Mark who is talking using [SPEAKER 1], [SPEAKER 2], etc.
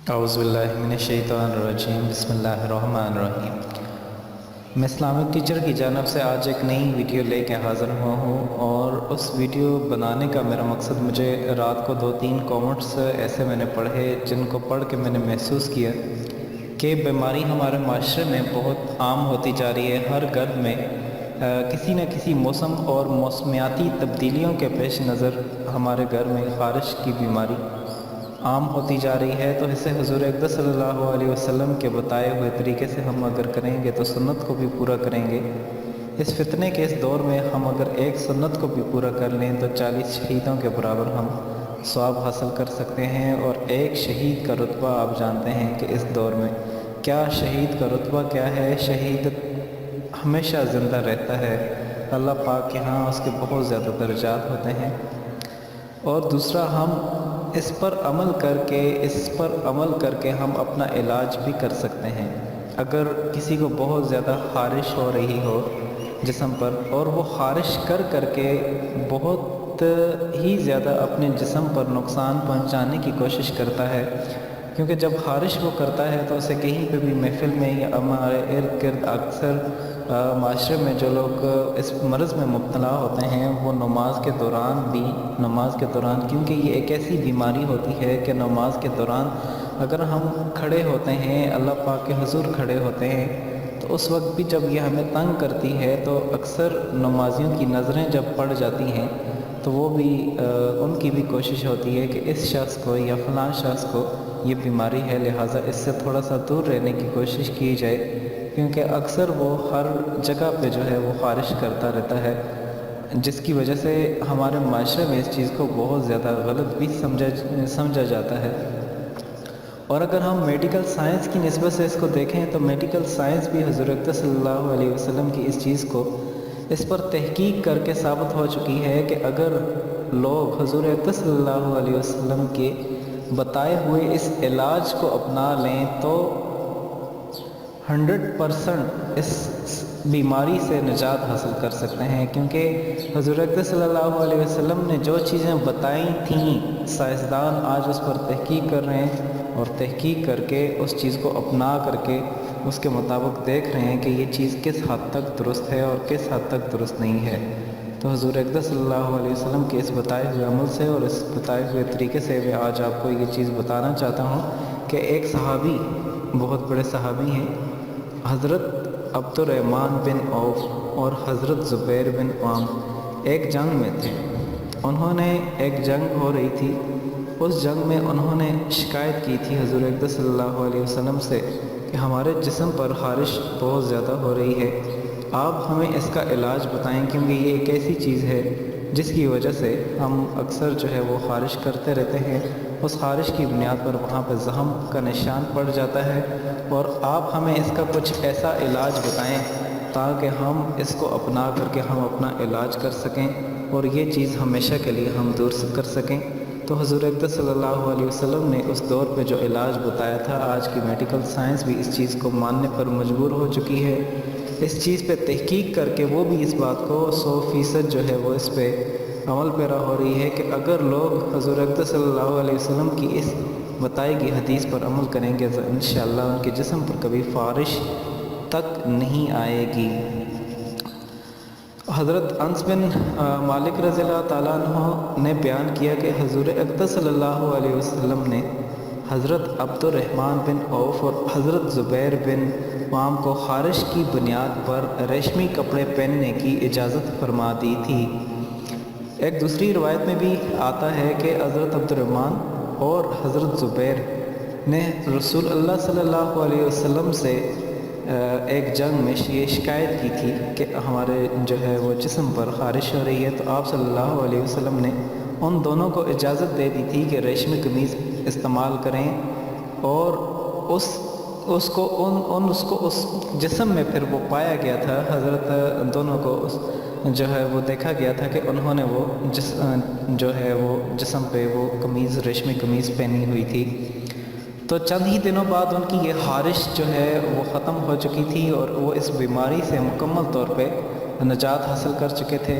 [SPEAKER 1] اعوذ باللہ من الشیطان الرجیم بسم اللہ الرحمن الرحیم۔ میں اسلامک ٹیچر کی جانب سے آج ایک نئی ویڈیو لے کے حاضر ہوا ہوں، اور اس ویڈیو بنانے کا میرا مقصد، مجھے رات کو 2-3 کامنٹس ایسے میں نے پڑھے جن کو پڑھ کے میں نے محسوس کیا کہ بیماری ہمارے معاشرے میں بہت عام ہوتی جا رہی ہے۔ ہر گھر میں کسی نہ کسی موسم اور موسمیاتی تبدیلیوں کے پیش نظر ہمارے گھر میں خارش کی بیماری عام ہوتی جا رہی ہے۔ تو اسے حضور اقدس صلی اللہ علیہ وسلم کے بتائے ہوئے طریقے سے ہم اگر کریں گے تو سنت کو بھی پورا کریں گے۔ اس فتنے کے اس دور میں ہم اگر ایک سنت کو بھی پورا کر لیں تو 40 شہیدوں کے برابر ہم ثواب حاصل کر سکتے ہیں۔ اور ایک شہید کا رتبہ آپ جانتے ہیں کہ اس دور میں کیا شہید کا رتبہ کیا ہے۔ شہید ہمیشہ زندہ رہتا ہے، اللہ پاک کے ہاں اس کے بہت زیادہ درجات ہوتے ہیں۔ اور دوسرا، ہم اس پر عمل کر کے ہم اپنا علاج بھی کر سکتے ہیں۔ اگر کسی کو بہت زیادہ خارش ہو رہی ہو جسم پر، اور وہ خارش کر کے بہت ہی زیادہ اپنے جسم پر نقصان پہنچانے کی کوشش کرتا ہے، کیونکہ جب خارش وہ کرتا ہے تو اسے کہیں پہ بھی محفل میں یا ہمارے ارد گرد اکثر معاشرے میں جو لوگ اس مرض میں مبتلا ہوتے ہیں، وہ نماز کے دوران کیونکہ یہ ایک ایسی بیماری ہوتی ہے کہ نماز کے دوران اگر ہم کھڑے ہوتے ہیں، اللہ پاک کے حضور کھڑے ہوتے ہیں، تو اس وقت بھی جب یہ ہمیں تنگ کرتی ہے تو اکثر نمازیوں کی نظریں جب پڑ جاتی ہیں تو وہ بھی ان کی بھی کوشش ہوتی ہے کہ اس شخص کو یا فلاں شخص کو یہ بیماری ہے، لہٰذا اس سے تھوڑا سا دور رہنے کی کوشش کی جائے، کیونکہ اکثر وہ ہر جگہ پہ جو ہے وہ خارش کرتا رہتا ہے، جس کی وجہ سے ہمارے معاشرے میں اس چیز کو بہت زیادہ غلط بھی سمجھا جاتا ہے۔ اور اگر ہم میڈیکل سائنس کی نسبت سے اس کو دیکھیں تو میڈیکل سائنس بھی حضور اقدس صلی اللہ علیہ وسلم کی اس چیز کو اس پر تحقیق کر کے ثابت ہو چکی ہے کہ اگر لوگ حضور اقدس صلی اللہ علیہ وسلم کے بتائے ہوئے اس علاج کو اپنا لیں تو 100% اس بیماری سے نجات حاصل کر سکتے ہیں، کیونکہ حضور اقدس صلی اللہ علیہ وسلم نے جو چیزیں بتائی تھیں، سائنسدان آج اس پر تحقیق کر رہے ہیں، اور تحقیق کر کے اس چیز کو اپنا کر کے اس کے مطابق دیکھ رہے ہیں کہ یہ چیز کس حد تک درست ہے اور کس حد تک درست نہیں ہے۔ تو حضور اقدس صلی اللہ علیہ وسلم کے اس بتائے ہوئے عمل سے اور اس بتائے ہوئے طریقے سے میں آج آپ کو یہ چیز بتانا چاہتا ہوں کہ ایک صحابی، بہت بڑے صحابی ہیں، حضرت عبد الرحمن بن عوف اور حضرت زبیر بن عوام، ایک جنگ میں تھے۔ انہوں نے ایک جنگ ہو رہی تھی، اس جنگ میں انہوں نے شکایت کی تھی حضور اقدس صلی اللہ علیہ وسلم سے کہ ہمارے جسم پر خارش بہت زیادہ ہو رہی ہے، آپ ہمیں اس کا علاج بتائیں، کیونکہ یہ ایک ایسی چیز ہے جس کی وجہ سے ہم اکثر جو ہے وہ خارش کرتے رہتے ہیں، اس خارش کی بنیاد پر وہاں پہ زخم کا نشان پڑ جاتا ہے، اور آپ ہمیں اس کا کچھ ایسا علاج بتائیں تاکہ ہم اس کو اپنا کر کے ہم اپنا علاج کر سکیں اور یہ چیز ہمیشہ کے لیے ہم دور کر سکیں۔ تو حضور اقدس صلی اللہ علیہ وسلم نے اس دور پہ جو علاج بتایا تھا، آج کی میڈیکل سائنس بھی اس چیز کو ماننے پر مجبور ہو چکی ہے، اس چیز پہ تحقیق کر کے وہ بھی اس بات کو 100% جو ہے وہ اس پہ عمل پیرا ہو رہی ہے کہ اگر لوگ حضور اقدس صلی اللہ علیہ وسلم کی اس بتائی گئی حدیث پر عمل کریں گے تو انشاءاللہ ان کے جسم پر کبھی خارش تک نہیں آئے گی۔ حضرت انس بن مالک رضی اللہ تعالیٰ عنہ نے بیان کیا کہ حضور اقدس صلی اللہ علیہ وسلم نے حضرت عبد الرحمن بن عوف اور حضرت زبیر بن عوام کو خارش کی بنیاد پر ریشمی کپڑے پہننے کی اجازت فرما دی تھی۔ ایک دوسری روایت میں بھی آتا ہے کہ حضرت عبد الرحمن اور حضرت زبیر نے رسول اللہ صلی اللہ علیہ وسلم سے ایک جنگ میں یہ شکایت کی تھی کہ ہمارے جو ہے وہ جسم پر خارش ہو رہی ہے، تو آپ صلی اللہ علیہ وسلم نے ان دونوں کو اجازت دے دی تھی کہ ریشمی قمیض استعمال کریں، اور اس کو اس جسم میں پھر وہ پایا گیا تھا، حضرت دونوں کو جو ہے وہ دیکھا گیا تھا کہ انہوں نے وہ جو ہے وہ جسم پہ وہ قمیض، ریشمی قمیض پہنی ہوئی تھی۔ تو چند ہی دنوں بعد ان کی یہ خارش جو ہے وہ ختم ہو چکی تھی اور وہ اس بیماری سے مکمل طور پہ نجات حاصل کر چکے تھے۔